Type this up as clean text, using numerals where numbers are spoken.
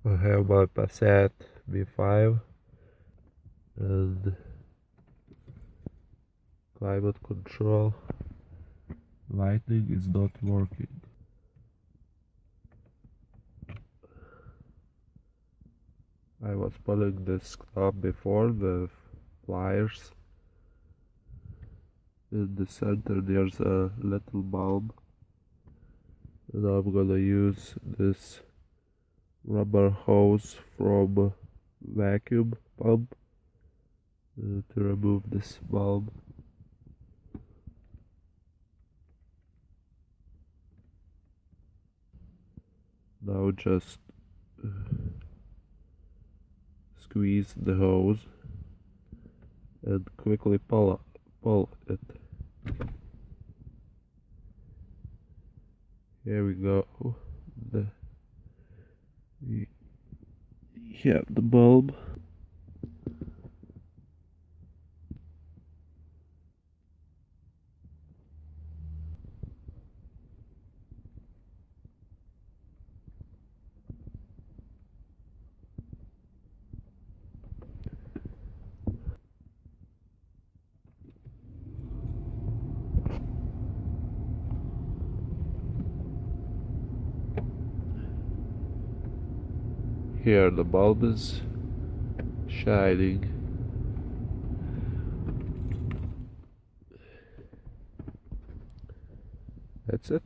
I have my Passat B5 and climate control. Lighting is not working. I was pulling this knob before the pliers. In the center there's a little bulb, and I'm gonna use this rubber hose from vacuum pump to remove this bulb. Now just squeeze the hose and quickly pull it. Here we go. We have the bulb. Here the bulb is shining. That's it.